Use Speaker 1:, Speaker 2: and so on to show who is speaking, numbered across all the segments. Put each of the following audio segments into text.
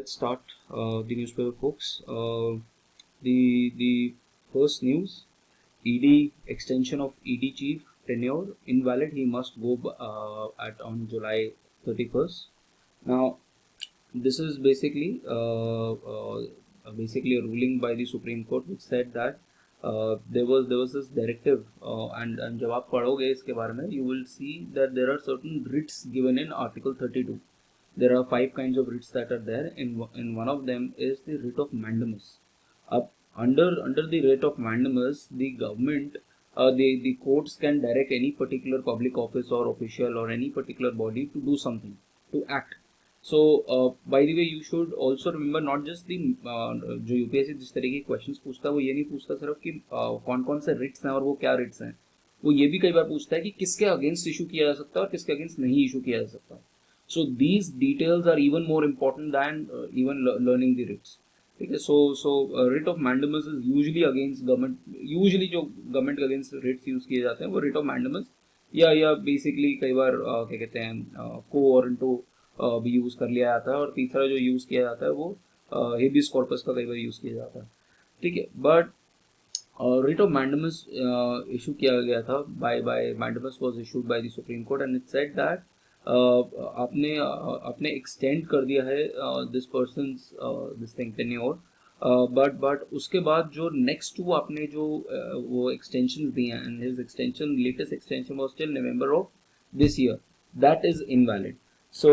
Speaker 1: let's start the newspaper, folks. The first news: ED extension of ED chief tenure invalid. He must go at on July 31st. Now, this is basically a ruling by the Supreme Court which said that there was this directive and जब आप पढ़ोगे इसके बारे में you will see that there are certain writs given in Article 32. There are 5 kinds of writs that are there. In one of them is the writ of mandamus. Up under the writ of mandamus, the government, the courts can direct any particular public office or official or any particular body to do something, to act. So by the way, you should also remember not just the जो UPSC जिस तरीके के questions पूछता है वो ये नहीं पूछता सिर्फ कि कौन कौन से रिट्स हैं और वो क्या रिट्स हैं, वो ये भी कई बार पूछता है कि किसके अगेंस्ट इशू किया जा सकता है और किसके अगेंस्ट नहीं इशू किया जा सकता. So these details are even more important than even learning the writs. ठीक है. So writ of mandamus is usually against government. Usually जो government against writs use किए जाते हैं वो writ of mandamus या basically कई बार क्या कहते हैं co-warranto भी यूज कर लिया जाता है. और तीसरा जो यूज किया जाता है वो habeas corpus का कई बार यूज किया जाता है. ठीक है. But writ of mandamus issue किया गया था by mandamus was issued by the Supreme Court and it said that आपने एक्सटेंड कर दिया है this persons this thing tenure, but उसके बाद जो नेक्स्ट टू आपने जो वो एक्सटेंशन दिए हैं and his extension latest extension was till November of this year, that is invalid. So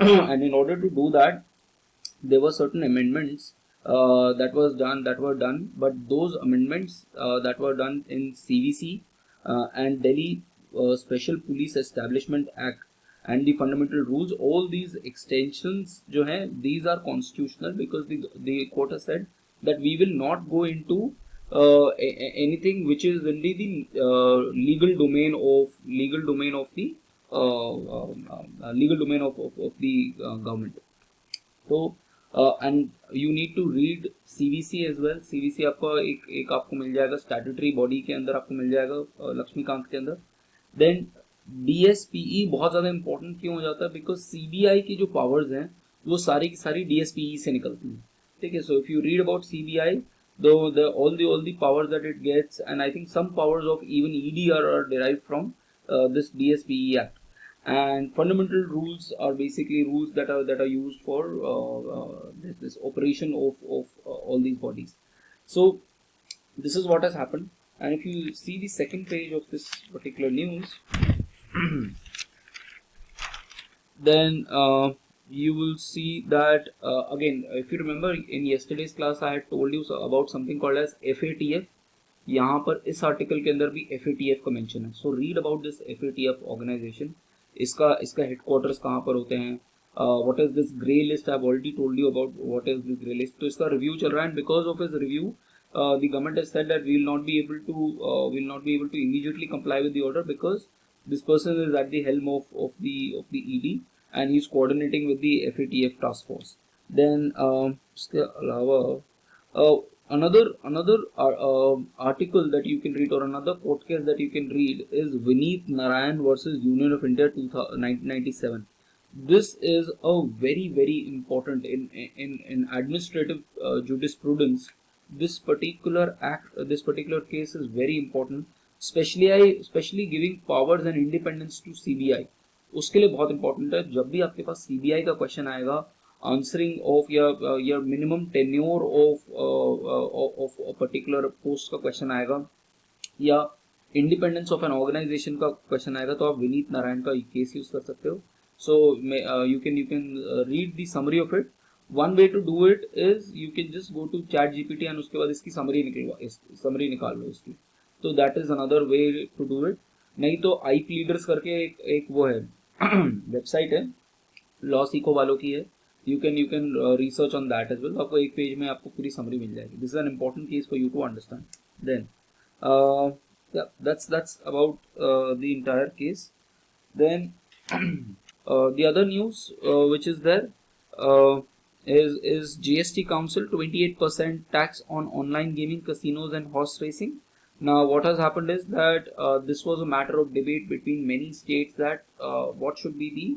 Speaker 1: and in order to do that there were certain amendments that were done, but those amendments that were done in CVC and Delhi Special Police Establishment Act and the fundamental rules, all these extensions जो हैं these are constitutional because the court has said that we will not go into anything which is only the legal domain of the government. So and you need to read CVC as well. CVC आपको एक आपको मिल जाएगा statutory body के अंदर, आपको मिल जाएगा लक्ष्मीकांत के अंदर. देन DSPE बहुत ज़्यादा इंपॉर्टेंट क्यों हो जाता है, बिकॉज CBI की जो पावर्स हैं वो सारी की सारी DSPE से निकलती हैं. ठीक है. So if you read about CBI, all the powers that it gets, and I think some powers of even ED are derived from this DSPE Act. And fundamental rules are basically rules that are used for this operation of all these bodies. So this is what has happened. And if you see the second page of this particular news, then you will see that again, if you remember in yesterday's class I had told you about something called as FATF. यहाँ पर इस article के अंदर भी FATF का mention है. So read about this FATF organisation. इसका headquarters कहाँ पर होते हैं, what is this grey list. I have already told you about what is this grey list. तो इसका रिव्यू चल रहा है, and because of his review the government has said that we will not be able to immediately comply with the order because this person is at the helm of the ED and he is coordinating with the FATF task force. Then इसके अलावा another article that you can read or another court case that you can read is Vineet Narayan versus Union of India 1997. This is a very important in administrative jurisprudence. This particular case is very important, especially giving powers and independence to CBI. उसके लिए बहुत important है. जब भी आपके पास CBI का question आएगा, answering of your minimum tenure of a particular post का क्वेश्चन आएगा या independence of an organization का क्वेश्चन आएगा, तो आप विनीत नारायण का केस यूज कर सकते हो. So you can read the summary of it. One way to do it is you can just go to ChatGPT and उसके बाद इसकी समरी निकाल लो इसकी. तो that is another way to do it. नहीं तो iPleaders करके एक वो है वेबसाइट है, लॉ सीखो वालों की है. You can research on that as well. आपको एक पेज में आपको पूरी समरी मिल जाएगी. This is an important case for you to understand. Then yeah, that's about the entire case. Then the other news which is there is GST Council 28% tax on online gaming, casinos and horse racing. Now what has happened is that this was a matter of debate between many states that what should be the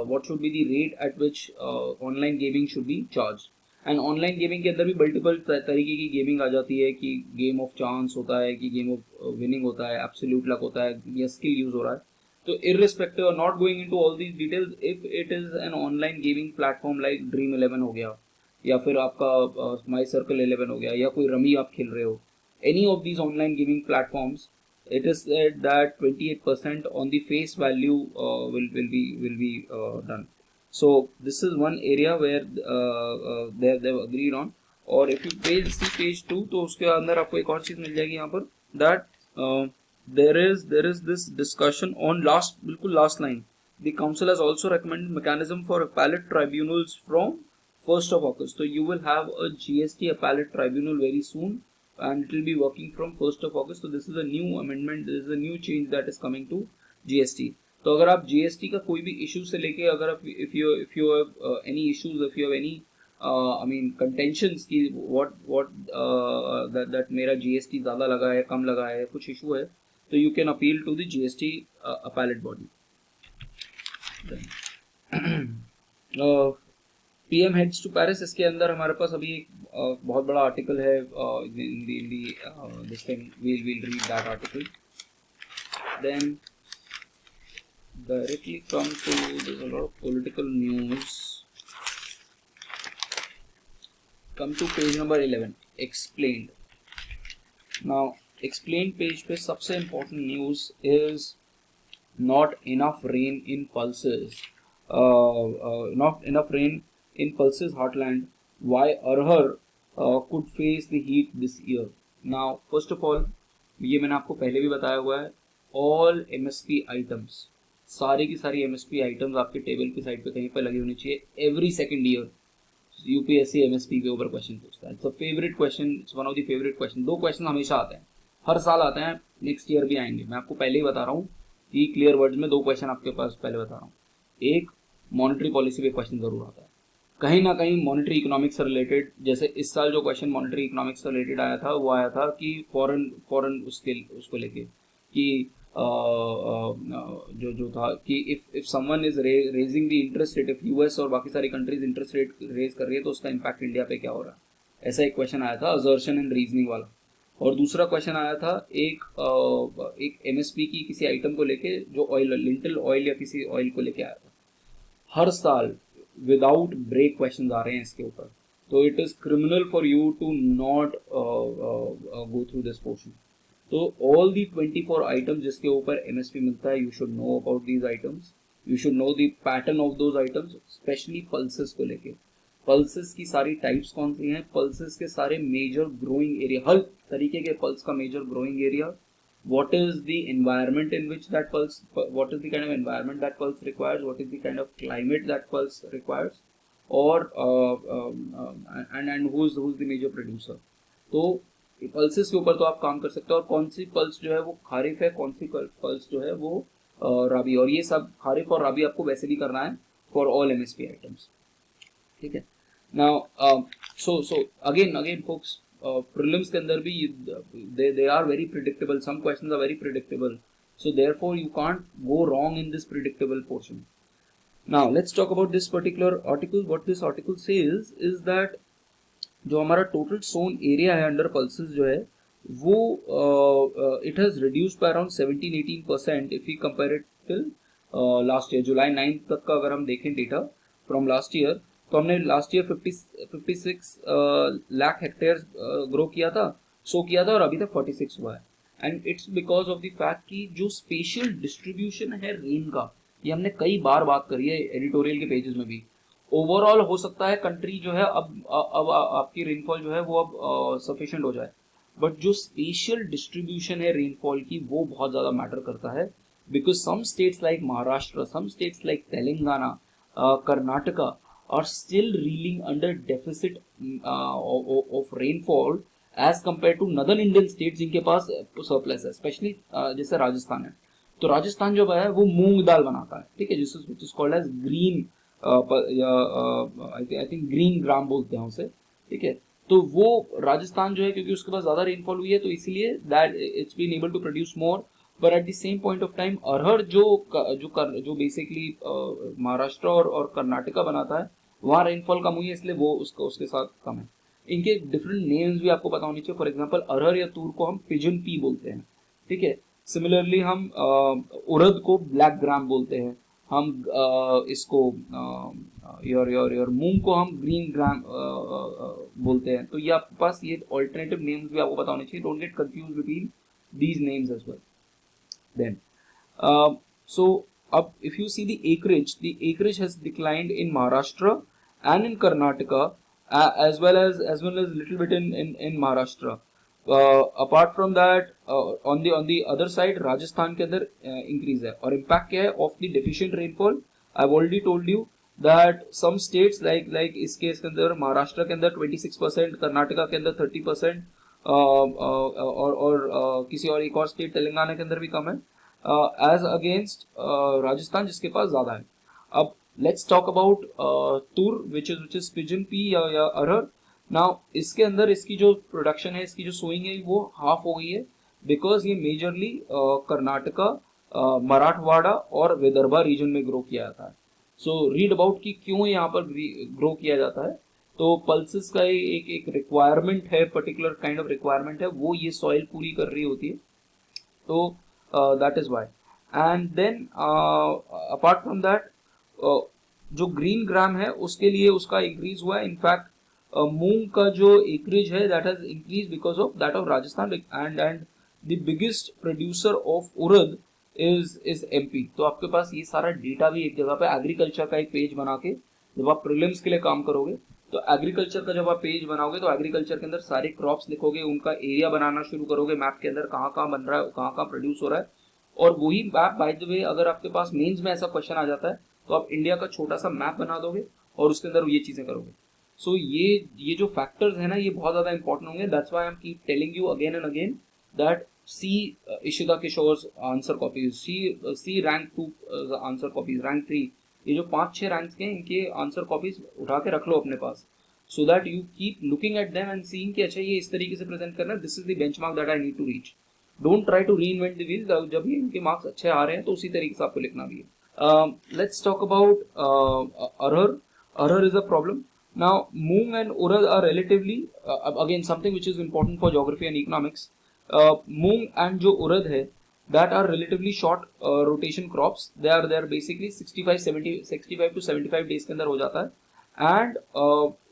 Speaker 1: what should be the rate at which online gaming should be charged. And online gaming के अंदर भी multiple तरीके की gaming आ जाती है कि game of chance होता है, कि गेम ऑफ विनिंग होता है, एब्सोल्यूट लक होता है, या स्किल यूज हो रहा है. तो irrespective, not going into all these details, if it is an online gaming platform like dream 11 हो गया, या फिर आपका माई सर्कल 11 हो गया, या कोई रमी आप खेल रहे हो, any of these online gaming platforms, it is said that 28% on the face value will be done. So this is one area where they've agreed on. और if you see page 2, तो उसके अंदर आपको एक और चीज मिल जाएगी यहाँ पर, that there is this discussion on बिल्कुल last line. The council has also recommended mechanism for appellate tribunals from 1st of August. So you will have a GST appellate tribunal very soon, and it will be working from 1st of August. So this is a new amendment, this is a new change that is coming to GST. तो अगर आप GST का कोई भी issue से लेके, अगर आप if you have any issues, if you have any contentions कि what that मेरा GST ज़्यादा लगा है, कम लगा है, कुछ इशू है, तो you can appeal to the GST appellate body. PM heads to Paris, इसके अंदर हमारे पास अभी एक बहुत बड़ा आर्टिकल है, this thing we'll read that article. Then directly come to, there's a lot of political news. Come to page number 11, explained. Now explained page पे सबसे important news is not enough rain in pulses. Not enough rain in Pulses heartland. Why Arhar could face the heat this year. Now first of all, ये मैंने आपको पहले भी बताया हुआ है, all MSP items, सारी की सारी MSP items आपके टेबल की साइड पे कहीं पर लगी होनी चाहिए. Every second year UPSC MSP के ऊपर क्वेश्चन पूछता है. It's a favourite question, it's one of the favourite question. दो क्वेश्चन हमेशा आते हैं, हर साल आते हैं, नेक्स्ट ईयर भी आएंगे. मैं आपको पहले ही बता रहा हूँ कि क्लियर वर्ड्स में दो क्वेश्चन आपके पास पहले बता रहा हूँ. एक मॉनेटरी पॉलिसी पे क्वेश्चन जरूर आता है, कहीं ना कहीं मॉनेटरी इकोनॉमिक्स से रिलेटेड. जैसे इस साल जो क्वेश्चन मॉनेटरी इकोनॉमिक्स से रिलेटेड आया था, वो आया था कि फॉरेन उसको लेके कि जो था कि if someone is raising the interest rate, if US और बाकी सारी कंट्रीज इंटरेस्ट रेट रेज कर रही है, तो उसका इंपैक्ट इंडिया पे क्या हो रहा है. ऐसा एक क्वेश्चन आया था, असर्शन एंड रीजनिंग वाला. और दूसरा क्वेश्चन आया था एक एमएसपी की किसी आइटम को लेके, जो ऑयल, लिंटल ऑयल या किसी ऑयल को लेके आया था. हर साल विदाउट ब्रेक क्वेश्चन आ रहे हैं इसके ऊपर. तो it is criminal for you to not go through this portion. तो ऑल दी 24 आइटम्स जिसके ऊपर एमएसपी मिलता है, you should know about these items, you should know the pattern of those items, especially pulses को लेके. Pulses की सारी types कौन सी हैं, पल्सेस के सारे मेजर ग्रोइंग एरिया, हर तरीके के पल्स का major growing area, what is the environment in which that pulse, what is the kind of environment that pulse requires, what is the kind of climate that pulse requires, or and who's the major producer. तो pulses के ऊपर तो आप काम कर सकते हो, और कौन सी पल्स जो है वो खारिफ है, कौन सी पल्स जो है वो राबी, और ये सब खारिफ और राबी आपको वैसे भी करना है फॉर ऑल एमएसपी आइटम्स. ठीक है. Now so again folks, prelims के अंदर भी they are very predictable, some questions are very predictable, so therefore you can't go wrong in this predictable portion. Now let's talk about this particular article. What this article says is that जो हमारा total sown area है under pulses जो है वो it has reduced by around 17-18% if we compare it till last year. जुलाई 9 तक का अगर हम देखें डेटा from last year, तो हमने last year 56 lakh hectare grow किया था, सो किया था, और अभी तक 46 हुआ है. And it's because of the fact कि जो स्पेशल डिस्ट्रीब्यूशन है रेन का, ये हमने कई बार बात करी है एडिटोरियल के पेजेस में भी. ओवरऑल हो सकता है कंट्री जो है अब आपकी रेनफॉल जो है वो अब सफिशिएंट हो जाए, बट जो स्पेशल डिस्ट्रीब्यूशन है रेनफॉल की, वो बहुत ज़्यादा मैटर करता है. Because some states like Maharashtra, some states like Telangana, Karnataka are still reeling under deficit of rainfall as compared to northern Indian states जिनके पास surplus है, especially जैसे राजस्थान है. तो राजस्थान जो है वो मूंग दाल बनाता है, ठीक है, which is called as green, I think green gram बोलते हैं उसे. ठीक है. तो वो राजस्थान जो है, क्योंकि उसके पास ज़्यादा रेनफॉल हुई है, तो इसीलिए that it's been able to produce more, पर at the same point of time अरहर जो बेसिकली महाराष्ट्र और कर्नाटका बनाता है, वहाँ रेनफॉल कम हुई है, इसलिए वो उसके साथ कम है। इनके डिफरेंट नेम्स भी आपको पता होनी चाहिए। फॉर एग्जांपल अरहर या तूर को हम पिजन पी बोलते हैं, ठीक है। सिमिलरली हम उड़द को ब्लैक ग्राम बोलते हैं, हम इसको योर मूंग को हम ग्रीन ग्राम बोलते हैं। तो ये आपके पास ये ऑल्टरनेटिव नेम्स भी आपको पता होने चाहिए। Don't get confuse between these names as well. Then, so up if you see the acreage has declined in Maharashtra and in Karnataka, as well as little bit in Maharashtra. Apart from that, on the other side, Rajasthan के अंदर increase है। और impact क्या है of the deficient rainfall? I've already told you that some states like इस case के अंदर महाराष्ट्र के अंदर 26%, कर्नाटका के अंदर 30%, और किसी और एक और स्टेट तेलंगाना के अंदर भी कम है एज अगेंस्ट राजस्थान जिसके पास ज्यादा है। अब लेट्स टॉक अबाउट तुर विच इज पिजन पी या अरहर। नाउ इसके अंदर इसकी जो प्रोडक्शन है, इसकी जो सोइंग है वो हाफ हो गई है, बिकॉज ये मेजरली कर्नाटका, मराठवाड़ा और विदर्भा रीजन में ग्रो किया जाता है। सो रीड अबाउट कि क्यों यहाँ पर ग्रो किया जाता है। तो पल्सेस का एक रिक्वायरमेंट है, पर्टिकुलर काइंड ऑफ रिक्वायरमेंट है, वो ये सॉइल पूरी कर रही होती है। तो that is why. And then apart from that, जो ग्रीन ग्राम है उसके लिए उसका इंक्रीज हुआ है। इनफैक्ट मूंग का जो एकरेज है that has increase because of that of Rajasthan, and the biggest producer of urad is MP. तो आपके पास ये सारा डेटा भी एक जगह पे, एग्रीकल्चर का एक पेज बना के जब आप प्रीलिम्स के लिए काम करोगे तो एग्रीकल्चर का जब आप पेज बनाओगे तो एग्रीकल्चर के अंदर सारे क्रॉप्स लिखोगे, उनका एरिया बनाना शुरू करोगे मैप के अंदर, कहाँ कहाँ बन रहा है, कहाँ कहाँ प्रोड्यूस हो रहा है। और वही मैप बाय द वे अगर आपके पास मेंस में ऐसा क्वेश्चन आ जाता है तो आप इंडिया का छोटा सा मैप बना दोगे और उसके अंदर ये चीजें करोगे। सो ये जो फैक्टर्स है ना, ये बहुत ज्यादा इंपॉर्टेंट होंगे। That's why I am keep telling you again and again that see Ishita Kishore's answer copies, see rank 2 answer copies, rank 3, ये जो 5-6 रैंक्स के इनके आंसर कॉपीज उठा के रख लो अपने पास, so that you keep looking at them and seeing कि अच्छा ये इस तरीके से प्रेजेंट करना है, this is the benchmark that I need to reach. Don't try to reinvent the wheel. जब ये इनके मार्क्स अच्छे आ रहे हैं तो उसी तरीके से आपको लिखना भी है। Let's talk about arhar. Arhar is a problem. Now moong and urad are relatively again something which is important for geography and economics. Moong and जो उड़द है that are relatively short rotation crops. They are basically 65 to 75 days के अंदर हो जाता है, and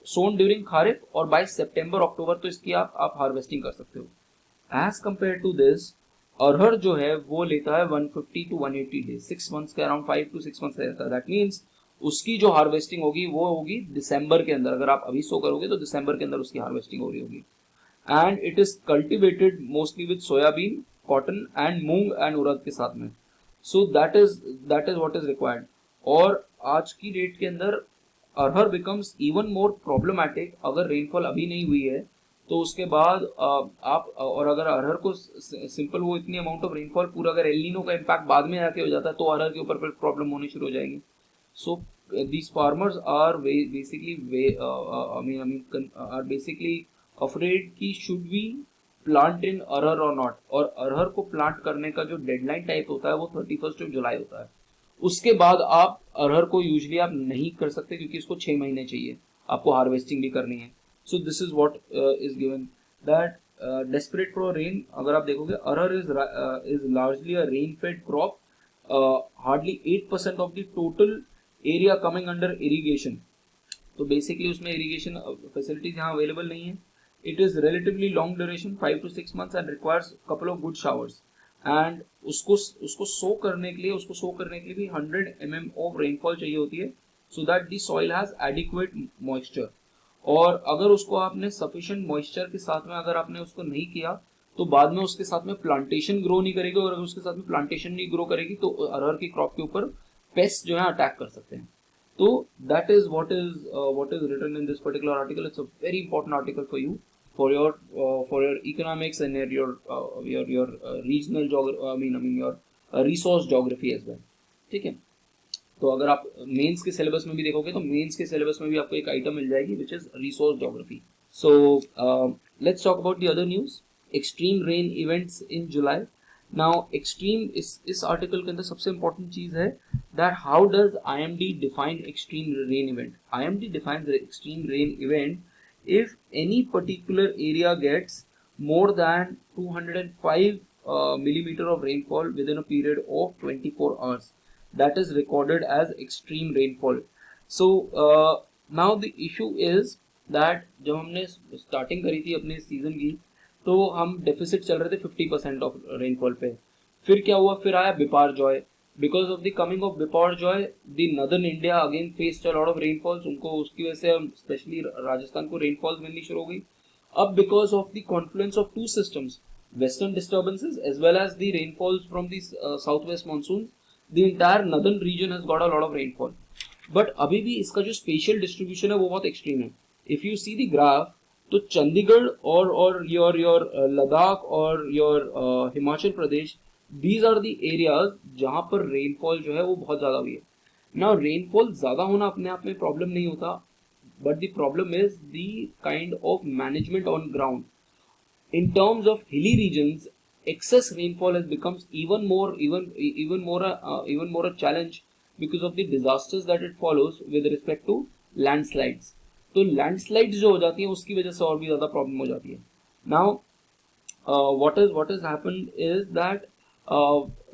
Speaker 1: Son during kharif, और bye सितंबर अक्टूबर तो इसकी आप हार्वेस्टिंग कर सकते हो। एज कंपेयर टू दिस अरहर जो है वो लेता है 150 टू 180 डेज, 6 मंथ्स के अराउंड, 5 to 6 मंथ्स रहता है। दैट मीन्स उसकी जो हार्वेस्टिंग होगी वो होगी दिसंबर के अंदर। अगर आप अभी सो करोगे तो दिसंबर के अंदर उसकी हार्वेस्टिंग हो रही होगी। And it is cultivated mostly with soybean, cotton and moong and urad के साथ में। So that is what is required. और आज की डेट के अंदर arhar becomes even more problematic अगर रेनफॉल अभी नहीं हुई है तो उसके बाद आप, और अगर अरहर को सिंपल वो इतनी अमाउंट ऑफ रेनफॉल पूरा अगर एल नीनो का इम्पैक्ट बाद में आके हो जाता है तो अरहर के ऊपर फिर प्रॉब्लम होनी शुरू हो जाएगी। So these farmers are basically are basically afraid कि should we plant in arhar और नॉट। और अरहर को प्लांट करने का जो डेडलाइन टाइप होता है वो 31 जुलाई होता है। उसके बाद आप अरहर को यूजली आप नहीं कर सकते क्योंकि इसको 6 महीने चाहिए, आपको हार्वेस्टिंग भी करनी है। So this is what is given that desperate for rain. अगर आप देखोगे arhar is largely a rain fed crop, hardly 8% of the total area coming under irrigation. तो बेसिकली उसमें इरिगेशन फैसिलिटीज यहाँ अवेलेबल नहीं है। It is relatively long duration, 5 to 6 months, and requires couple of good showers. And उसको sow करने के लिए भी 100 mm ऑफ रेनफॉल चाहिए होती है, so that the soil has adequate moisture. और अगर उसको आपने सफिशिएंट मॉइस्चर के साथ में अगर आपने उसको नहीं किया तो बाद में उसके साथ में प्लांटेशन ग्रो नहीं करेगी, और अगर उसके साथ में प्लांटेशन नहीं ग्रो करेगी तो अरहर की क्रॉप के ऊपर पेस्ट जो है अटैक कर सकते हैं। तो that is what is written in this particular article. It's a very important article for you, for your economics and your regional geography, your resource geography as well। ठीक है। तो अगर आप मेंस के सिलेबस में भी देखोगे तो मेंस के सिलेबस में भी आपको एक आइटम मिल जाएगी which is resource geography. So let's talk about the other news. Extreme rain events in July. Now extreme इस आर्टिकल के अंदर सबसे इंपॉर्टेंट चीज है that how does IMD define extreme rain event. IMD defines the extreme rain event if any particular area gets more than 205 millimeter of rainfall within a period of 24 hours. That is recorded as extreme rainfall. So now the issue is that जब हमने starting करी थी अपने season की तो हम deficit चल रहे थे 50% ऑफ रेनफॉल पे. फिर क्या हुआ, फिर आया Biparjoy. Because of the coming of Biparjoy the northern India again faced a lot of rainfalls. उनको उसकी वजह से स्पेशली राजस्थान को रेनफॉल्स मिलनी शुरू हो गई. अब because of the confluence of two systems, western disturbances as well as the rainfalls from the south west monsoon, the entire northern region has got a lot of rainfall. But अभी भी इसका जो special distribution है वो बहुत extreme है. If you see the graph, तो चंडीगढ़ और योर लद्दाख और your Himachal Pradesh, these are the areas जहां पर रेनफॉल जो है वो बहुत ज्यादा हुई है. नाउ रेनफॉल ज्यादा होना अपने आप में प्रॉब्लम नहीं होता, but the problem is the kind of management on ground. In terms of hilly regions, excess rainfall has becomes even more a challenge because of the disasters that it follows with respect to landslides. तो landslides जो हो जाती हैं उसकी वजह से और भी ज़्यादा प्रॉब्लम हो जाती है. Now, what has happened is that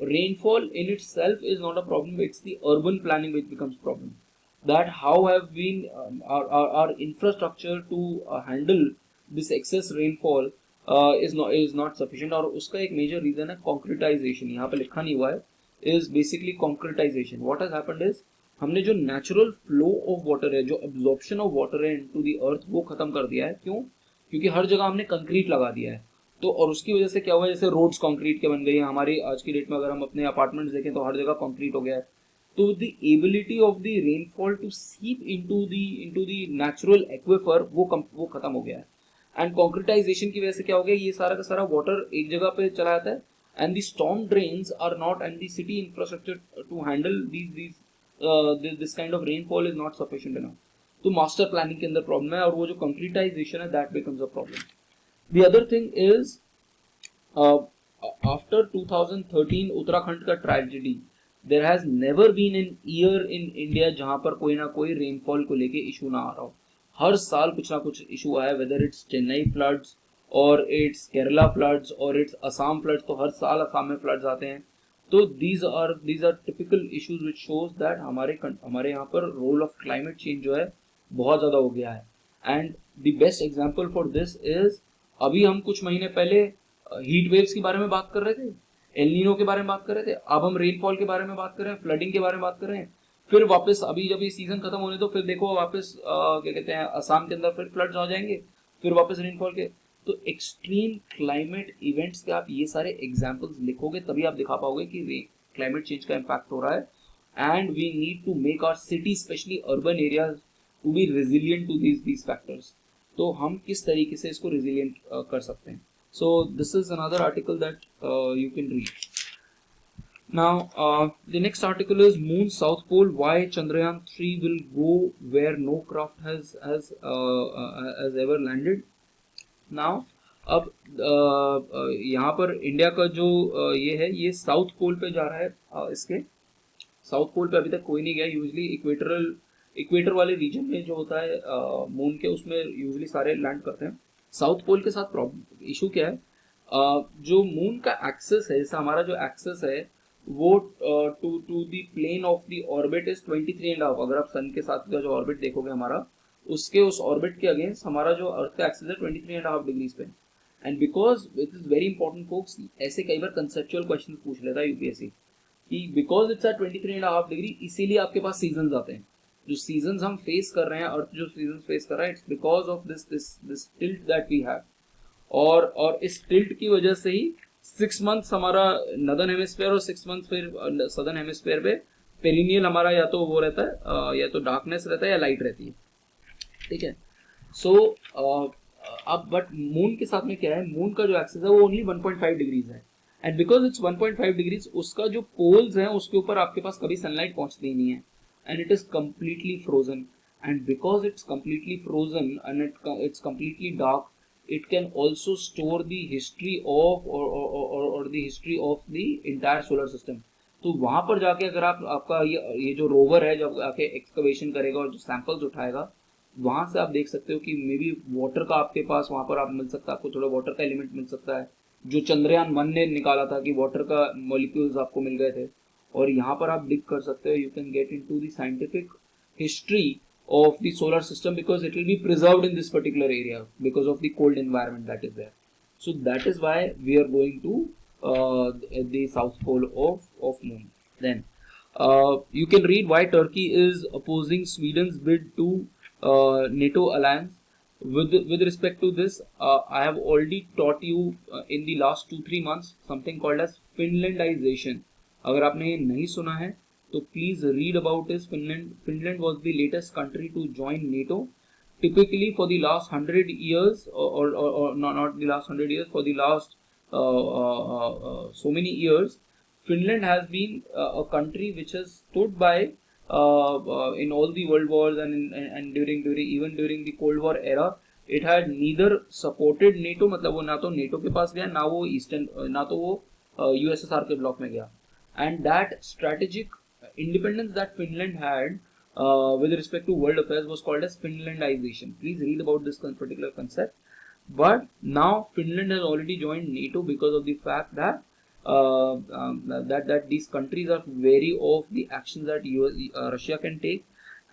Speaker 1: rainfall in itself is not a problem. It's the urban planning which becomes problem. That how have been our infrastructure to handle this excess rainfall is not sufficient. और उसका एक major reason है concretization. यहाँ पे लिखा नहीं हुआ है, is basically concretization. What has happened is हमने जो natural flow of water है, जो absorption of water है into the earth, वो खत्म कर दिया है. क्यों? क्योंकि हर जगह हमने कंक्रीट लगा दिया है. तो और उसकी वजह से क्या हुआ है, जैसे रोड्स कंक्रीट के बन गई है. हमारी आज की डेट में अगर हम अपने अपार्टमेंट्स देखें तो हर जगह कंक्रीट हो गया है. तो the ability of the rainfall to seep into the natural aquifer वो खत्म हो गया है. एंड कॉन्क्रीटाइजेशन की वजह से क्या हो गया, ये सारा का सारा वाटर एक जगह पे चला जाता है. And the storm drains are not, and the city infrastructure to handle this kind of rainfall is not sufficient enough. तो मास्टर प्लानिंग के अंदर प्रॉब्लम है, और वो जो कंक्रीटाइजेशन है that becomes a problem. The other thing is after 2013 Uttarakhand का tragedy, there has never been an year in India जहां पर कोई ना कोई रेनफॉल को लेके इशू ना आ रहा हो. हर साल कुछ ना कुछ इशू आया, वेदर इट्स चेन्नई फ्लड्स और इट्स केरला फ्लड्स और इट्स असम फ्लड्स. तो हर साल असम में फ्लड्स आते हैं. तो these are typical issues which shows that हमारे यहाँ पर रोल ऑफ क्लाइमेट चेंज जो है बहुत ज़्यादा हो गया है. And the best example for this is, अभी हम कुछ महीने पहले हीट वेव्स के बारे में बात कर रहे थे, एल नीनो के बारे में बात कर रहे थे. अब हम रेनफॉल के बारे में बात कर रहे हैं, फ्लडिंग के बारे में बात कर रहे हैं. फिर वापस अभी जब ये सीजन खत्म होने तो फिर देखो वापस क्या कहते हैं, असम के अंदर फिर फ्लड्स आ जाएंगे, फिर वापस रेनफॉल के. तो एक्सट्रीम क्लाइमेट इवेंट्स के आप ये सारे एग्जाम्पल्स लिखोगे तभी आप दिखा पाओगे कि क्लाइमेट चेंज का इम्पैक्ट हो रहा है. And we need to make our city, especially urban areas, to be resilient to these factors. तो हम किस तरीके से इसको रेजिलियंट कर सकते हैं. So this is another article that you can read. Now the next article is moon south pole, why Chandrayaan 3 will go where no craft has ever landed. Now अब यहाँ पर इंडिया का जो ये है, ये साउथ पोल पे जा रहा है. इसके साउथ पोल पे अभी तक कोई नहीं गया. यूजली इक्वेटर वाले रीजन में जो होता है मून के, उसमें यूजली सारे लैंड करते हैं. साउथ पोल के साथ प्रॉब्लम इशू क्या है, जो मून का एक्सेस है, जैसे हमारा जो एक्सेस है वो to the plane of the orbit is 23.5. अगर आप सन के साथ का जो ऑर्बिट देखोगे हमारा, उसके उस ऑर्बिट के अगेंस्ट हमारा जो अर्थ का एक्सेस है 23.5 डिग्रीज पे. And because it is very important folks, ऐसे कई बार कंसेप्चुअल क्वेश्चन पूछ लेता है यूपीएससी कि बिकॉज इट्स एट 23.5 डिग्री, इसीलिए आपके पास सीजन आते हैं. जो सीजन्स हम फेस कर रहे हैं, अर्थ जो सीजन्स फेस कर रहा है, it's because of this tilt that we have. और इस टिल्ट की वजह से ही 6 मंथ्स हमारा नदर्न हेमिस्फीयर और 6 मंथ्स फिर सदर्न हेमिस्फीयर पे पेरिनियल हमारा या तो वो रहता है, या तो डार्कनेस रहता है या लाइट रहती है. ठीक है. सो अब बट मून के साथ में क्या है, मून का जो एक्सेस है वो ओनली 1.5 डिग्रीज है. एंड बिकॉज इट्स 1.5 डिग्रीज, उसका जो पोल्स है उसके ऊपर आपके पास कभी सनलाइट पहुंचती ही नहीं है. And it is completely frozen, and because it's completely frozen and it's completely dark, it can also store the history of or और the history of the entire solar system. तो वहां पर जाके अगर आपका ये जो रोवर है जब आके एक्सकवेशन करेगा और जो सैंपल्स उठाएगा, वहां से आप देख सकते हो कि मे बी वाटर का आपके पास वहां पर आप मिल सकता है, आपको थोड़ा वाटर का एलिमेंट मिल सकता है, जो चंद्रयान 1 ने निकाला था कि वाटर का मॉलिक्यूल्स आपको मिल गए थे। और यहाँ पर आप डिग कर सकते हो, you can get into the scientific history of the solar system because it will be preserved in this particular area because of the cold environment that is there. So that is why we are going to the south pole of moon. Then you can read why Turkey is opposing Sweden's bid to NATO alliance. With respect to this, I have already taught you in the last 2-3 months something called as Finlandization. अगर आपने ये नहीं सुना है तो please read about this. Finland was the latest country to join NATO. Typically for the last 100 years, or not the last 100 years, for the last so many years, Finland has been a country which has stood by in all the world wars and during even during the Cold War era. It had neither supported NATO, मतलब वो ना तो NATO के पास गया, ना वो eastern, ना तो वो USSR के ब्लॉक में गया. And that strategic independence that Finland had with respect to world affairs was called as Finlandization. Please read about this particular concept. But now Finland has already joined NATO because of the fact that that these countries are wary of the actions that Russia can take,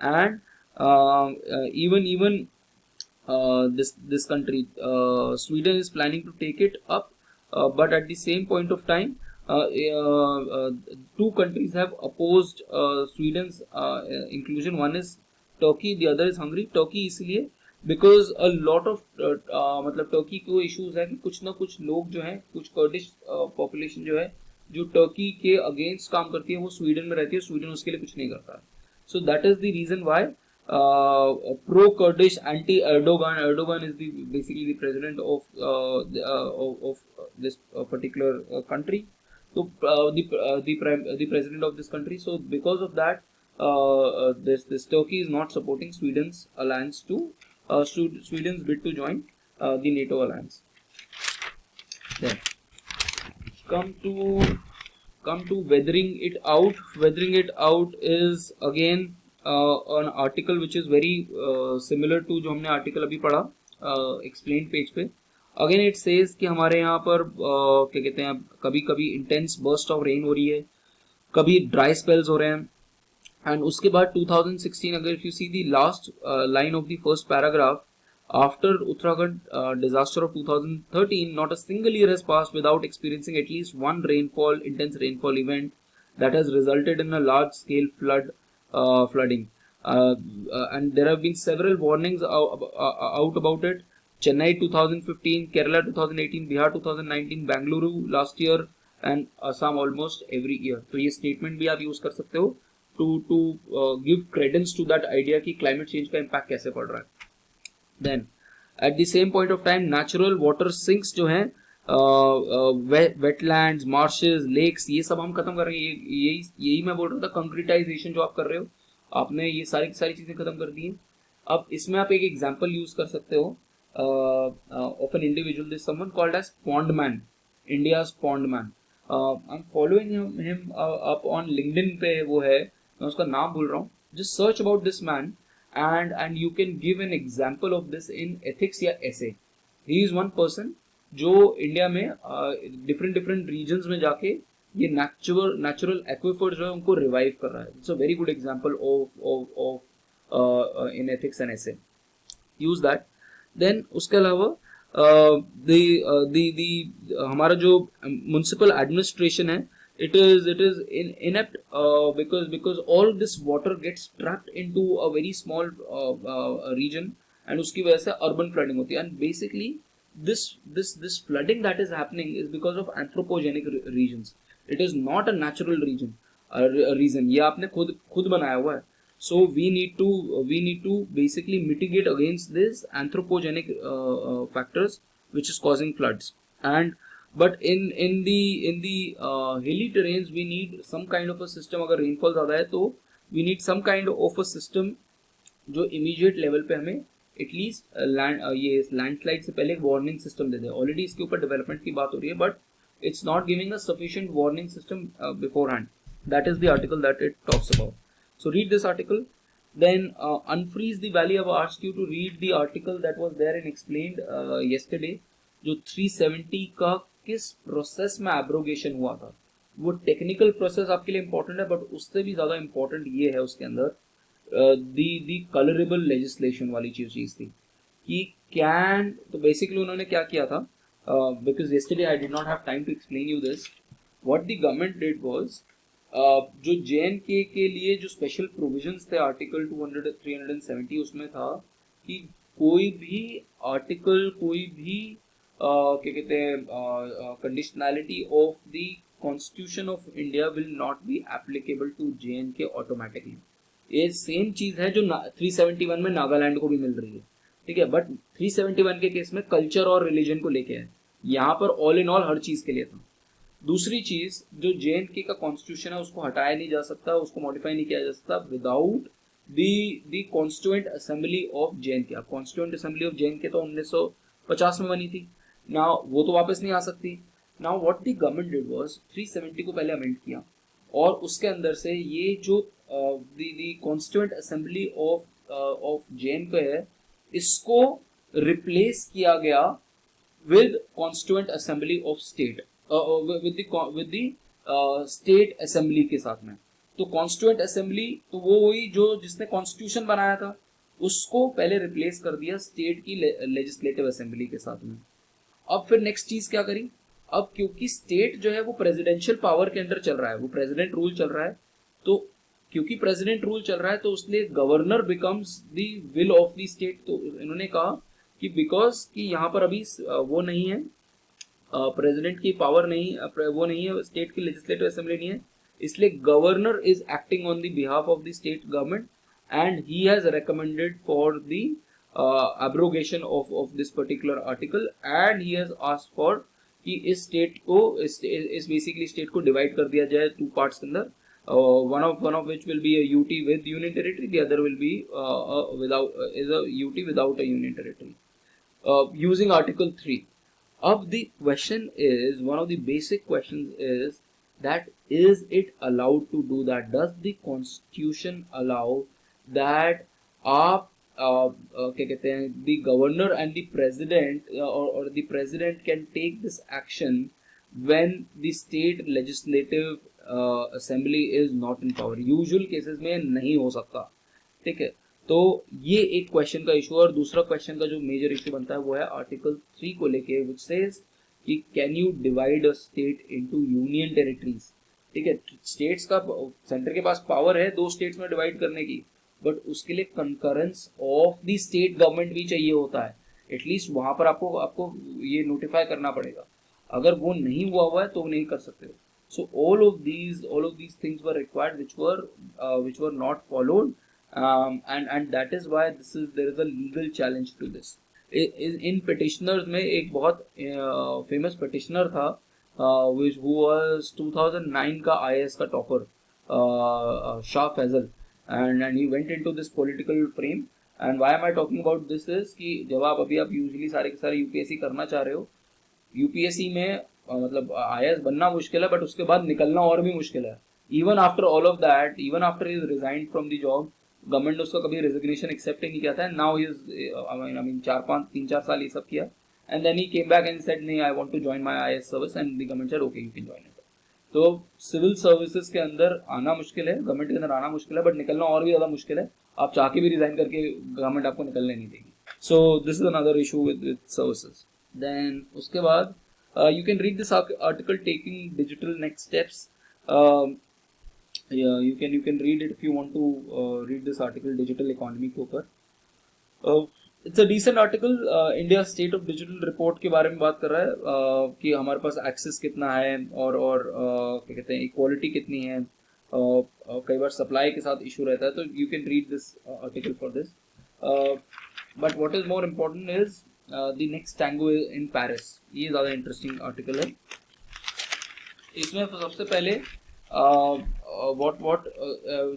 Speaker 1: and even this country Sweden is planning to take it up, but at the same point of time two countries have opposed Sweden's inclusion. One is Turkey, the other is Hungary. Turkey इसलिए because a lot of मतलब Turkey को issues है कि कुछ ना कुछ लोग जो हैं, कुछ कर्डिश पॉपुलेशन जो है जो टर्की के अगेंस्ट काम करती है, वो स्वीडन में रहती है, स्वीडन उसके लिए कुछ नहीं करता है. So that is the reason why pro Kurdish anti Erdogan is the basically the president of this particular country. So the president of this country. So because of that, this Turkey is not supporting Sweden's alliance to Sweden's bid to join the NATO alliance. Then come to weathering it out. Weathering it out is again an article which is very similar to जो हमने article अभी पढ़ा explained page पे. Again it says कि हमारे यहाँ पर क्या कहते हैं, कभी कभी इंटेंस बर्स्ट ऑफ रेन हो रही है, कभी ड्राई स्पेल्स हो रहे हैं. एंड उसके बाद 2016, अगर if you see the last line of the first paragraph, after Uttarakhand disaster of 2013 not a single year has passed without experiencing at least one intense rainfall event that has resulted in a large scale flooding, and there have been several warnings out about it. Chennai 2015, Kerala 2018, Bihar 2019, Bengaluru last year, and Assam almost every year. तो ये statement भी आप use कर सकते हो to give credence to that idea कि climate change का impact कैसे पड़ रहा है. Then at the same point of time, natural water sinks जो हैं, wetlands, marshes, lakes, ये सब हम खत्म कर रहे हैं. यही मैं बोल रहा था, concretization जो आप कर रहे हो, आपने ये सारी चीजें खत्म कर दी हैं. अब इसमें आप एक एग्जांपल यूज कर सकते हो of an individual. There's someone called as Pondman, India's Pondman. I'm following him up on LinkedIn पे, वो है, मैं उसका नाम भूल रहा हूँ. Just search about this man and you can give an example of this in ethics या essay. He is one person जो इंडिया में different regions में जाके ये natural aquifers जो है उनको revive कर रहा है. It's a very good example of in ethics and essay. Use that. Then उसके अलावा हमारा जो municipal administration है, it is inept because all this water gets trapped into a very small region, and उसकी वजह से urban flooding होती है. And basically this flooding that is happening is because of anthropogenic regions. It is not a natural reason. ये आपने खुद बनाया हुआ है. So we need to basically mitigate against this anthropogenic factors which is causing floods. But in the hilly terrains we need some kind of a system. अगर rainfall ज़्यादा है तो we need some kind of a system जो immediate level पे हमें at least ये landslide से पहले warning system दे दे. Already इसके ऊपर development की बात हो रही है, but it's not giving a sufficient warning system beforehand. That is the article that it talks about. So read this article. Then unfreeze the value. I've asked you to read the article that was there and explained yesterday, जो 370 का किस process में abrogation हुआ था. वो technical process आपके लिए important है, बट उससे भी ज्यादा इंपॉर्टेंट ये है उसके अंदर दी कलरेबल लेजिस्लेशन वाली चीज थी कि कैन. तो बेसिकली उन्होंने क्या किया था, because yesterday I did not have time to explain you this. What the government did was, जो JNK के लिए जो स्पेशल प्रोविजंस थे आर्टिकल 200 370 उसमें था कि कोई भी आर्टिकल, कोई भी क्या कहते हैं conditionality of the constitution of India will not be applicable to JNK automatically. ये सेम चीज है जो 371 में नागालैंड को भी मिल रही है, ठीक है. बट 371 के केस में कल्चर और रिलीजन को लेके है, यहाँ पर ऑल इन ऑल हर चीज के लिए था. दूसरी चीज, जो JNK का कॉन्स्टिट्यूशन है उसको हटाया नहीं जा सकता, उसको मॉडिफाई नहीं किया जा सकता without the constituent assembly of JNK. Constituent assembly of JNK तो 1950 में बनी थी ना, वो तो वापस नहीं आ सकती. Now what the government did was 370 को पहले अमेंड किया और उसके अंदर से ये जो दी कॉन्स्टिट्यूएंट असेंबली ऑफ JNK है, इसको रिप्लेस किया गया with constituent assembly of state, with the state assembly के साथ में. तो कॉन्स्टिट्यूएंट असेंबली तो वो वही जो जिसने कॉन्स्टिट्यूशन बनाया था उसको पहले रिप्लेस कर दिया स्टेट की लेजिस्लेटिव असेंबली के साथ में. अब फिर नेक्स्ट चीज क्या करी, अब क्योंकि स्टेट जो है वो प्रेसिडेंशियल पावर के अंडर चल रहा है, वो प्रेसिडेंट रूल चल रहा है, तो क्योंकि प्रेसिडेंट रूल चल रहा है तो उसने governor becomes the will of the state. तो इन्होंने कहा कि बिकॉज कि यहाँ पर अभी वो नहीं है, प्रेसिडेंट की पावर नहीं, वो नहीं है, स्टेट की लेजिस्लेटिव असेंबली नहीं है, इसलिए governor is acting on the behalf of the state government and he has recommended for the abrogation of this particular article and he has asked for कि इस स्टेट को इस बेसिकली स्टेट को divide कर दिया जाए टू पार्ट्स के अंदर. one of which will be a UT with union territory, the other will be is a UT without a union territory, using article 3. अब the question is, one of the basic questions is that is it allowed to do that? Does the constitution allow that आप क्या कहते हैं the governor and the president or the president can take this action when the state legislative assembly is not in power? Usual cases में नहीं हो सकता, ठीक है. तो ये एक क्वेश्चन का इशू. और दूसरा क्वेश्चन का जो मेजर इशू बनता है वो है आर्टिकल 3 को लेके, which says कि can you divide a state into union territories, ठीक है. स्टेट्स का सेंटर के पास पावर है 2 स्टेट्स में डिवाइड करने की, बट उसके लिए concurrence of the state government भी चाहिए होता है. एटलीस्ट वहां पर आपको ये नोटिफाई करना पड़ेगा. अगर वो नहीं हुआ है तो नहीं कर सकते हो. So all of these things were required, which were not followed, and that is why there is a legal challenge to this. In petitioners में एक बहुत famous petitioner था, who was 2009 का IAS का topper, Shah Faisal, and he went into this political frame. And why am I talking about this is कि जब आप usually सारे के सारे UPSC करना चाह रहे हो, UPSC में मतलब IAS बनना मुश्किल है, बट उसके बाद निकलना और भी मुश्किल है. Even after all of that, even after he resigned from the job, government ने उसका कभी रेजिग्नेशन एक्सेप्ट ही नहीं किया था. Now he is I mean 3-4 साल ये सब किया, and then he came back and said नहीं, I want to join my IAS service, and the government said okay you can join it. तो सिविल सर्विसेज के अंदर आना मुश्किल है, गवर्नमेंट के अंदर आना मुश्किल है, बट निकलना और भी ज्यादा मुश्किल है. आप चाह के भी रिजाइन करके गवर्नमेंट आपको निकलने नहीं देगी. So this is another issue with services. Then उसके बाद you can read this article, taking digital next steps. Yeah, you can read it if you want to read this article, digital economy के ऊपर. It's a decent article. India State of Digital Report के बारे में बात कर रहा है कि हमारे पास एक्सेस कितना है और क्या कहते हैं इक्वालिटी कितनी है. कई बार सप्लाई के साथ इशू रहता है, तो you can read this article for this. But what is more important is the next tango in Paris. ये ज़्यादा इंटरेस्टिंग आर्टिकल है. इसमें सबसे पहले what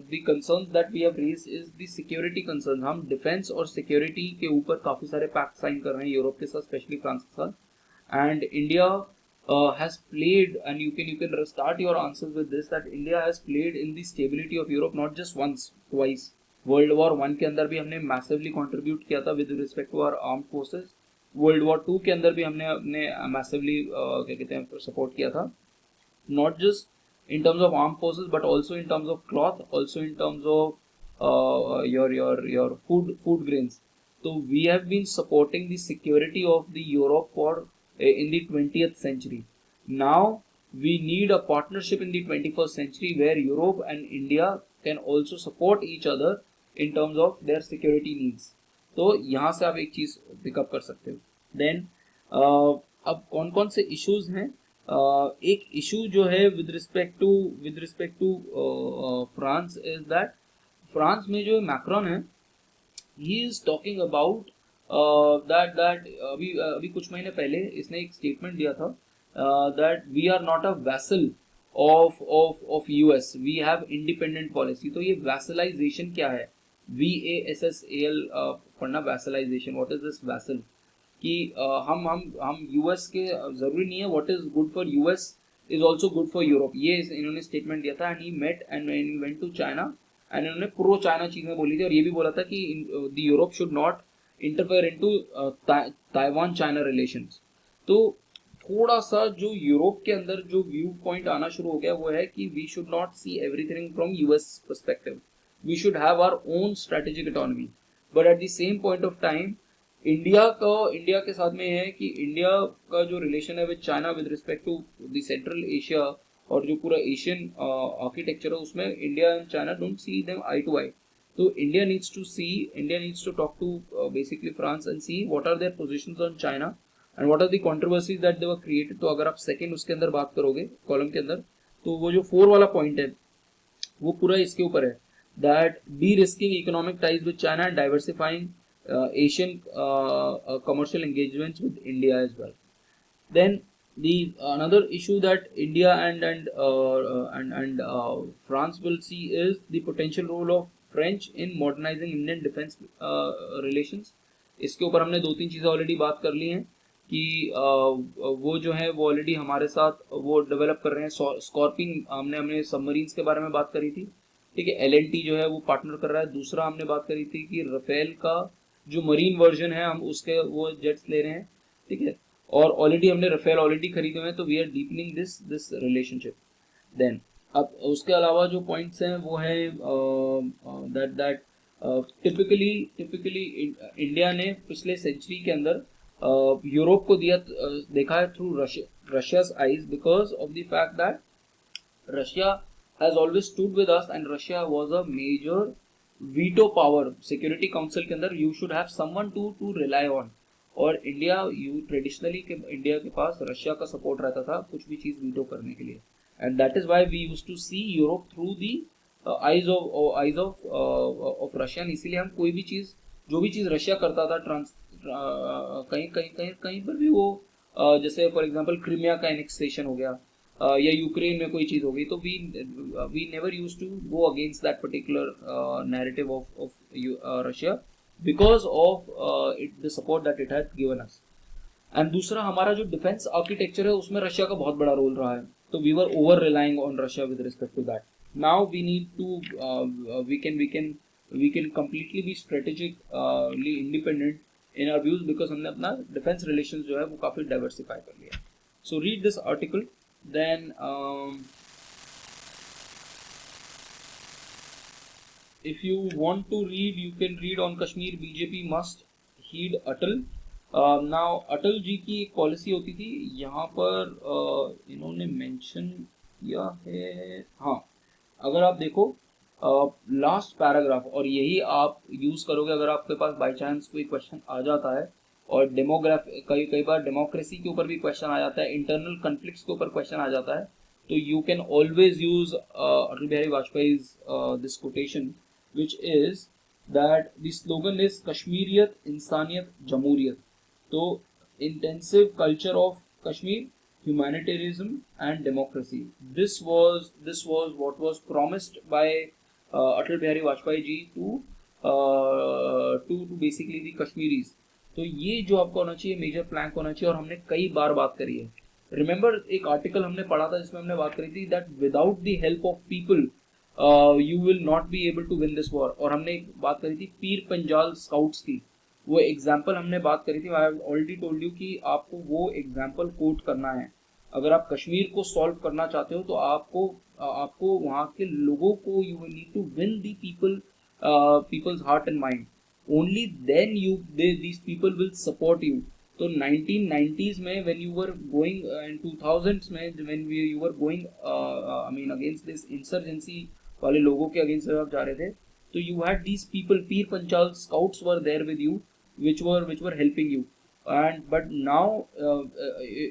Speaker 1: the concerns that we have raised is the security concerns. हम defence और security के ऊपर काफ़ी सारे पैक्ट साइन कर रहे हैं यूरोप के साथ, स्पेशली फ्रांस के साथ. And India has played, and you can start your answers with this, that India has played in the stability of Europe not just once, twice. World war one के अंदर भी हमने massively contribute किया था with respect to our arm forces. World war two के अंदर भी हमने अपने मैसिवली क्या कहते हैं सपोर्ट किया था, not just in terms of armed forces but also in terms of cloth, also in terms of your food grains. So we have been supporting the security of the Europe for in the 20th century. Now we need a partnership in the 21st century where Europe and India can also support each other in terms of their security needs. तो यहाँ से आप एक चीज pickup कर सकते हो. Then अब कौन कौन से इश्यूज हैं. एक इशू जो है with respect to France is that France में जो मैक्रोन है he is talking about that अभी कुछ महीने पहले इसने एक स्टेटमेंट दिया था that we are not a vassal of US, we have independent policy. तो ये वैसलाइजेशन क्या है, VASSAL पढ़ना, vassalisation. What is this vassal, कि हम यूएस के जरूरी नहीं है what is good for US is also good for Europe. ये इन्होंने स्टेटमेंट दिया था. And he met and went to China एंड इन्होंने प्रो चाइना चीजें बोली थी और ये भी बोला था कि the Europe should not interfere into Taiwan China relations. तो थोड़ा सा जो यूरोप के अंदर जो व्यू पॉइंट आना शुरू हो गया वो है कि we should not see everything from US perspective, we should have our own strategic economy. But at the same point of time India के साथ में है कि इंडिया का जो रिलेशन है with China with respect to the central Asia और जो पूरा एशियन आर्किटेक्चर है उसमें India and China don't see them eye to eye. तो India needs to talk to basically France and see what are their positions on China and what are the controversies that they were created. तो अगर आप second उसके अंदर बात करोगे column के अंदर, तो वो जो 4 वाला पॉइंट है वो पूरा इसके ऊपर है, that D risking economic ties with China and diversifying Asian commercial engagements with India as well. Then the another issue that India and France will see is the potential role of French in modernizing Indian defense relations. इसके ऊपर हमने 2-3 चीज़ें already बात कर ली हैं कि वो जो है वो ऑलरेडी हमारे साथ वो डेवलप कर रहे हैं. स्कॉर्पिंग हमने सबमरीन्स के बारे में बात करी थी, ठीक है. LNT जो है वो पार्टनर कर रहा है. दूसरा हमने बात करी थी कि रफेल का जो मरीन वर्जन है हम उसके वो जेट्स ले रहे हैं, ठीक है. और ऑलरेडी हमने रफेल ऑलरेडी खरीदे हुए हैं, तो we are deepening this relationship. Then अब उसके अलावा जो पॉइंट्स हैं वो है दैट टिपिकली इंडिया ने पिछले सेंचुरी के अंदर यूरोप को देखा है through Russia's eyes because of the fact that Russia has always stood with us and Russia was a major veto power security council के अंदर. You should have someone to rely on. और traditionally India के पास Russia का support रहता था कुछ भी चीज वीटो करने के लिए. And that is why we used to see Europe through the eyes of Russian. इसीलिए हम कोई भी चीज जो भी चीज रशिया करता था कहीं पर भी वो जैसे फॉर एग्जांपल क्रीमिया का एनेक्सेशन हो गया या यूक्रेन में कोई चीज हो गई, तो we never used to go against that particular narrative of Russia because of the support that it had given us. And दूसरा हमारा जो डिफेंस आर्किटेक्चर है उसमें रशिया का बहुत बड़ा रोल रहा है, तो we were over relying on Russia with respect to that. Now we need to we can completely be strategically independent in our views because हमने अपना डिफेंस रिलेशंस जो है वो काफी डाइवर्सिफाई कर लिया. So read this article. Then if you want to read, you can read on Kashmir BJP must heed Atal. Now Atal ji की एक पॉलिसी होती थी यहाँ पर इन्होंने मेंशन किया है. हाँ, अगर आप देखो लास्ट पैराग्राफ और यही आप यूज करोगे अगर आपके पास बाई चांस कोई क्वेश्चन आ जाता है. और कई बार डेमोक्रेसी के ऊपर भी क्वेश्चन आ जाता है, इंटरनल कॉन्फ्लिक्ट्स के ऊपर क्वेश्चन आ जाता है, तो you can always use Atal Bihari Vajpayee this quotation which is that the slogan is Kashmiriyat insaniyat jamhuriyat. तो intensive culture of Kashmir, humanitarianism and democracy. This was what was promised by Atal Bihari Vajpayee ji to basically the Kashmiris. तो ये जो आपको होना चाहिए major Planck होना चाहिए. और हमने कई बार बात करी है रिमेंबर एक आर्टिकल हमने पढ़ा था जिसमें हमने बात करी थी that without the help of people you will not be able to win this war, और हमने एक बात करी थी पीर पंजाल स्काउट्स की, वो एग्जाम्पल हमने बात करी थी। आई हैव ऑलरेडी टोल्ड यू कि आपको वो एग्जाम्पल कोट करना है। अगर आप कश्मीर को सॉल्व करना चाहते हो तो आपको वहाँ के लोगों को you will need to win the people, people's heart and mind. Only then these people will support you. तो 1990s में when you were going in 2000s में when you were going I mean against this insurgency वाले लोगों के against जब आप जा रहे थे, तो you had these people, Peer Panchal scouts were there with you, which were helping you. And but now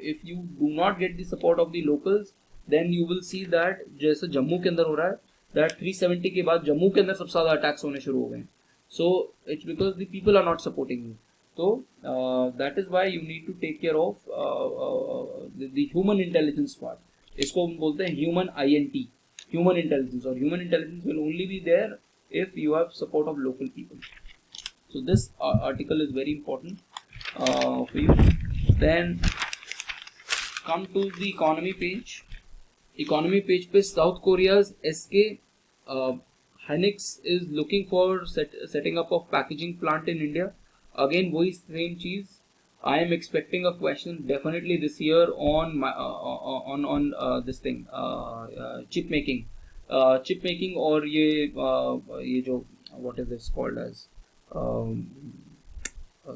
Speaker 1: if you do not get the support of the locals, then you will see that जैसे जम्मू के अंदर हो रहा है, that 370 के बाद जम्मू के अंदर सबसे ज़्यादा अटैक्स होने शुरू हो गए। So it's because the people are not supporting you. So that is why you need to take care of the human intelligence part. इसको हम बोलते हैं human INT, human intelligence, और human intelligence will only be there if you have support of local people. So this article is very important for you. Then come to the economy page. Economy page पे South Korea's SK Hynix is looking for setting up of packaging plant in India. Again वही same चीज, I am expecting a question definitely this year on my on this thing chip making और ये जो what is this called as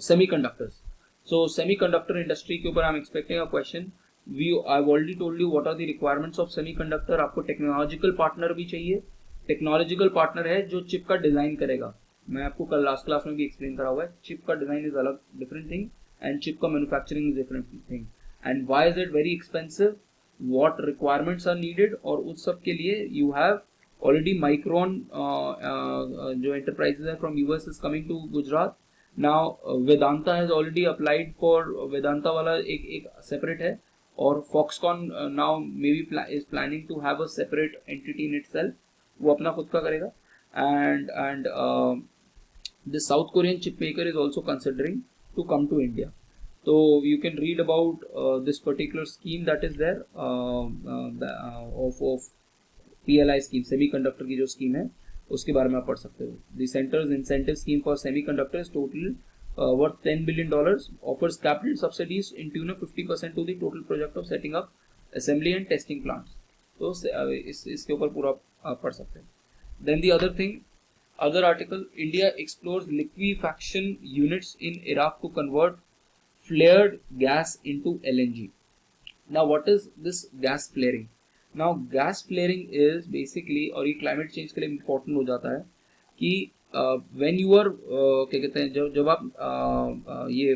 Speaker 1: semiconductors. So semiconductor industry के ऊपर I am expecting a question. I've already told you what are the requirements of semiconductor. आपको technological partner भी चाहिए, technological partner है जो चिप का डिजाइन करेगा। मैं आपको कल लास्ट क्लास में भी एक्सप्लेन करा हुआ है, चिप का डिजाइन इज अलग डिफरेंट थिंग एंड चिप का manufacturing is different thing, and why is it very expensive, what requirements are needed, और उस सब के लिए यू हैव ऑलरेडी माइक्रोन जो एंटरप्राइजेज है from US is coming to Gujarat now. Vedanta has already applied for, Vedanta वाला एक सेपरेट है, और Foxconn now maybe is planning to have a separate entity in itself, वो अपना खुद का करेगा। And the South Korean chip maker is also considering to come to India. So you can read about this particular scheme that is there of PLI scheme, semiconductor की जो scheme है उसके बारे में आप पढ़ सकते हो। The center's incentive scheme for semiconductor is total worth $10 billion, offers capital subsidies in tune of 50% to the total project of setting up assembly and testing plants. तो इसके ऊपर पूरा आप पढ़ सकते हैं। Then the other thing, other article, India explores liquefaction units in Iraq to convert flared gas into LNG. Now what is this gas flaring? Now gas flaring is basically, और ये climate change के लिए important हो जाता है कि when you are क्या कहते हैं, जब आप ये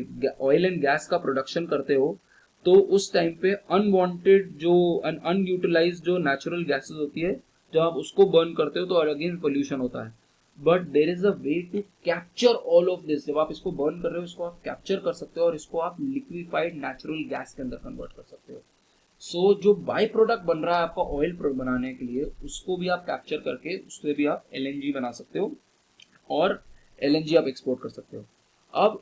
Speaker 1: oil and gas का production करते हो तो उस टाइम पे unwanted जो unutilized जो natural gases होती है, जब आप उसको बर्न करते हो तो अगेन पोल्यूशन होता है। But there is a way to capture all of this, जब आप इसको बर्न कर रहे हो इसको आप कैप्चर कर सकते हो और इसको आप लिक्विफाइड नेचुरल गैस के अंदर कन्वर्ट कर सकते हो। सो जो बाय प्रोडक्ट बन रहा है आपका ऑयल बनाने के लिए, उसको भी आप कैप्चर करके उससे भी आप एलएनजी बना सकते हो और एलएनजी आप एक्सपोर्ट कर सकते हो। अब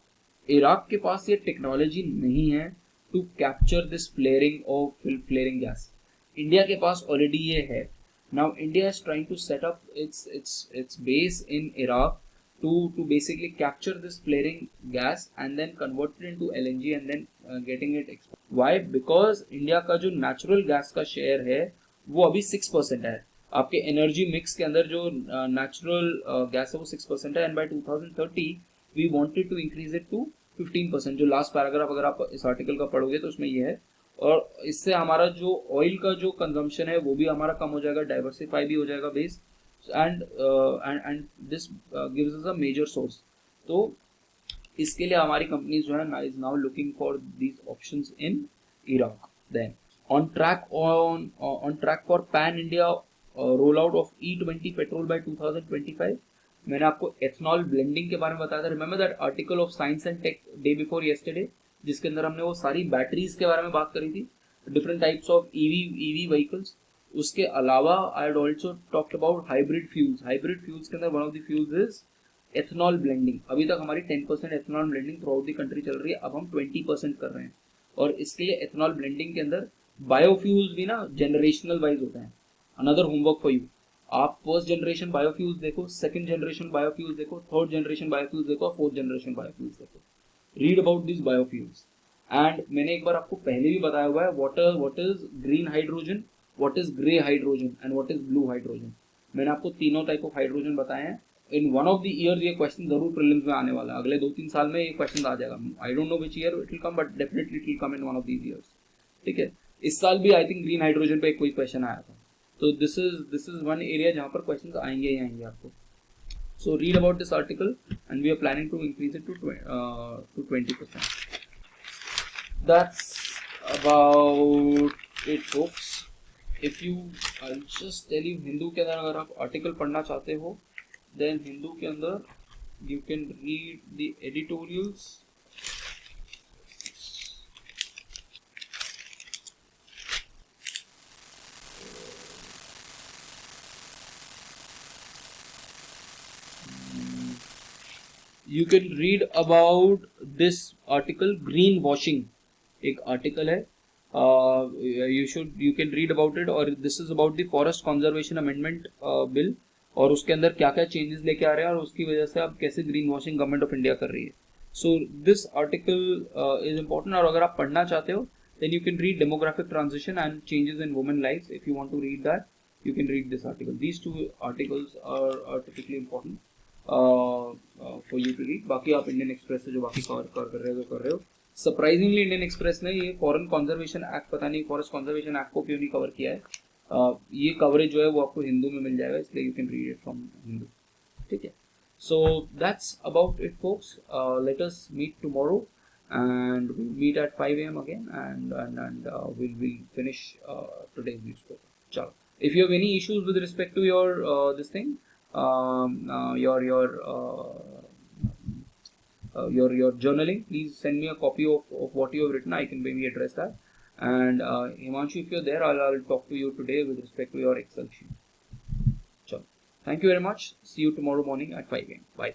Speaker 1: इराक के पास ये टेक्नोलॉजी नहीं है to capture this flaring gas, India के पास ऑलरेडी ये है। Now India is trying to set up its base in Iraq to basically capture this flaring gas and then convert it into LNG and then getting it exported. Why? Because India का जो natural gas का share है वो अभी 6% है। आपके energy mix के अंदर जो natural gas है वो 6% है, and by 2030 we wanted to increase it to 15%। जो last paragraph अगर आप इस article का पढ़ोगे तो उसमें ये है, और इससे हमारा जो ऑयल का जो कंजम्पशन है वो भी हमारा कम हो जाएगा, डाइवर्सिफाई भी हो जाएगा base, and this gives us a major source. तो इसके लिए हमारी कंपनीज जो है is now looking for these options in Iraq. Then on track for pan India roll out of E20 petrol by 2025। मैंने आपको एथनॉल ब्लेंडिंग के बारे में बताया था, remember that article of science and tech day before yesterday, जिसके अंदर हमने वो सारी बैटरीज के बारे में बात करी थी, different types of EV vehicles. उसके अलावा I had also talked about hybrid fuels. Hybrid fuels के अंदर one of the fuels is ethanol blending. अभी तक हमारी 10% ethanol blending through out the country चल रही है, अब हम 20% कर रहे हैं। और इसके लिए एथेनॉल ब्लेंडिंग के अंदर बायोफ्यूल्स भी ना जनरेशनल वाइज होते हैं. Another homework for you. आप फर्स्ट जनरेशन बायोफ्यूल्स देखो, सेकंड जनरेशन बायोफ्यूल्स देखो, थर्ड जनरेशन बायोफ्यूल्स देखो, फोर्थ जनरेशन बायोफ्यूल्स देखो. Read about this biofuels. And मैंने एक बार आपको पहले भी बताया हुआ है what is green hydrogen, what is grey hydrogen and what is blue hydrogen. मैंने आपको तीनों टाइप ऑफ हाइड्रोजन बताए हैं. In one of the year ये क्वेश्चन जरूर प्रीलिम्स में आने वाला है. अगले 2-3 साल में ये क्वेश्चन आ जाएगा. I don't know which year it will come, but definitely it will come in one of these years. ठीक है. इस साल भी आई थिंक ग्रीन हाइड्रोजन पे कोई क्वेश्चन आया था. तो दिस इज वन एरिया जहां पर क्वेश्चंस आएंगे ही आएंगे आपको. So read about this article, and we are planning to increase it to 20%. That's about it, folks. If you, I'll just tell you, Hindu के अंदर अगर आप आर्टिकल पढ़ना चाहते हो, then हिंदू के अंदर you can read the editorials. You can read about this article, green washing. एक article है, you can read about it. और this is about the forest conservation amendment bill, और उसके अंदर क्या क्या changes लेके आ रहे हैं और उसकी वजह से अब कैसे green washing government of India कर रही है. So this article is important. और अगर आप पढ़ना चाहते हो then you can read demographic transition and changes in women lives. If you want to read that, you can read this article. These two articles are typically important for you to read. बाकी आप Indian express से जो बाकी कर रहे हो. Surprisingly Indian express ने ये फॉरेन कंजर्वेशन एक्ट, पता नहीं फॉरेस्ट कंजर्वेशन एक्ट को क्यों नहीं कवर किया है. ये कवरेज जो है वो आपको हिंदू में मिल जाएगा, इसलिए you can read it from Hindu. ठीक है. So that's about it folks. Let us meet tomorrow and we'll meet at 5 a.m. again, and we'll finish today's newspaper. Chalo. If you have any issues with respect to your this thing, your journaling, please send me a copy of what you have written. I can maybe address that. And Himanshu, if you're there, I'll talk to you today with respect to your Excel sheet. Chalo. Thank you very much. See you tomorrow morning at 5 a.m. Bye.